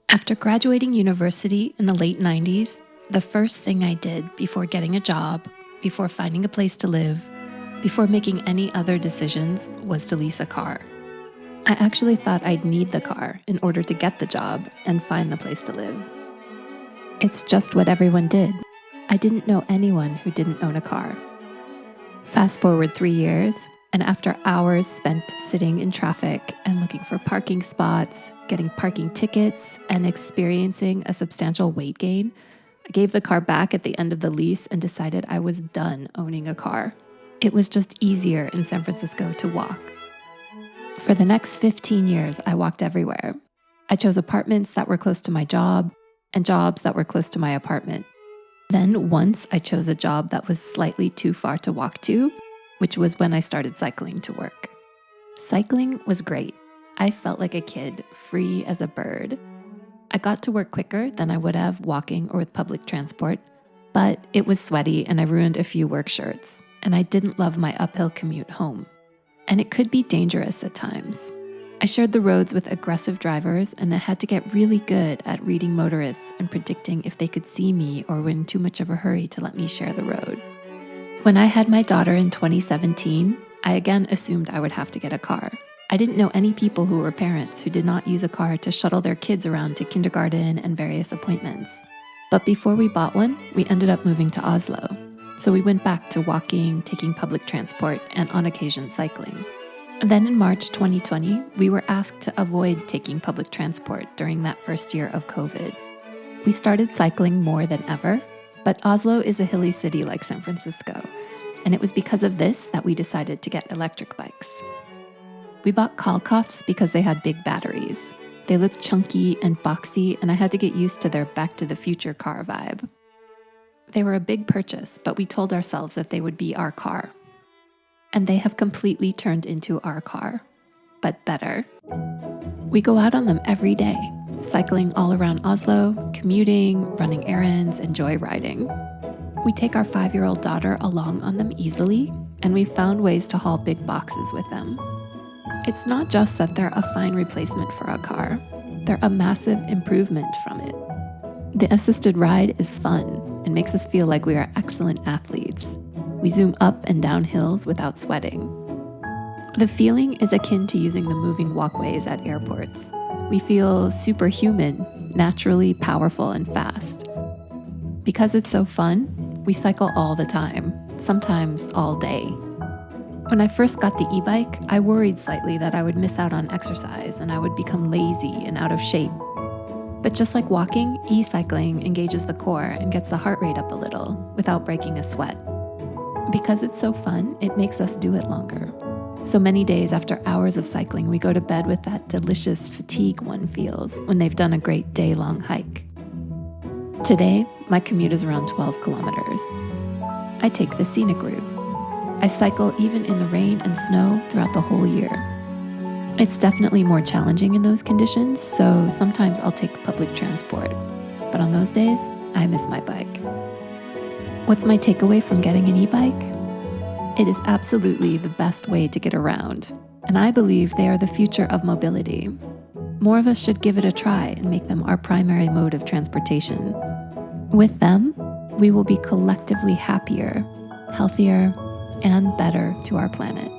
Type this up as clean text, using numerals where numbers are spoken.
After graduating university in the late 90s, the first thing I did before getting a job, before finding a place to live, before making any other decisions was to lease a car. I actually thought I'd need the car in order to get the job and find the place to live. It's just what everyone did. I didn't know anyone who didn't own a car. Fast forward 3 years, and after hours spent sitting in traffic and looking for parking spots, getting parking tickets, and experiencing a substantial weight gain, I gave the car back at the end of the lease and decided I was done owning a car. It was just easier in San Francisco to walk. For the next 15 years, I walked everywhere. I chose apartments that were close to my job and jobs that were close to my apartment. Then once I chose a job that was slightly too far to walk to, which was when I started cycling to work. Cycling was great. I felt like a kid, free as a bird. I got to work quicker than I would have walking or with public transport, but it was sweaty and I ruined a few work shirts, and I didn't love my uphill commute home. And it could be dangerous at times. I shared the roads with aggressive drivers, and I had to get really good at reading motorists and predicting if they could see me or were in too much of a hurry to let me share the road. When I had my daughter in 2017, I again assumed I would have to get a car. I didn't know any people who were parents who did not use a car to shuttle their kids around to kindergarten and various appointments. But before we bought one, we ended up moving to Oslo. So we went back to walking, taking public transport, and on occasion cycling. And then in March 2020, we were asked to avoid taking public transport during that first year of COVID. We started cycling more than ever, but Oslo is a hilly city like San Francisco, and it was because of this that we decided to get electric bikes. We bought Kalkoffs because they had big batteries. They looked chunky and boxy, and I had to get used to their Back to the Future car vibe. They were a big purchase, but we told ourselves that they would be our car. And they have completely turned into our car, but better. We go out on them every day, cycling all around Oslo, commuting, running errands, and joyriding. We take our 5-year-old daughter along on them easily, and we've found ways to haul big boxes with them. It's not just that they're a fine replacement for a car, they're a massive improvement from it. The assisted ride is fun and makes us feel like we are excellent athletes. We zoom up and down hills without sweating. The feeling is akin to using the moving walkways at airports. We feel superhuman, naturally powerful and fast. Because it's so fun, we cycle all the time, sometimes all day. When I first got the e-bike, I worried slightly that I would miss out on exercise and I would become lazy and out of shape. But just like walking, e-cycling engages the core and gets the heart rate up a little without breaking a sweat. Because it's so fun, it makes us do it longer. So many days after hours of cycling, we go to bed with that delicious fatigue one feels when they've done a great day-long hike. Today, my commute is around 12 kilometers. I take the scenic route. I cycle even in the rain and snow throughout the whole year. It's definitely more challenging in those conditions, so sometimes I'll take public transport. But on those days, I miss my bike. What's my takeaway from getting an e-bike? It is absolutely the best way to get around, and I believe they are the future of mobility. More of us should give it a try and make them our primary mode of transportation. With them, we will be collectively happier, healthier, and better to our planet.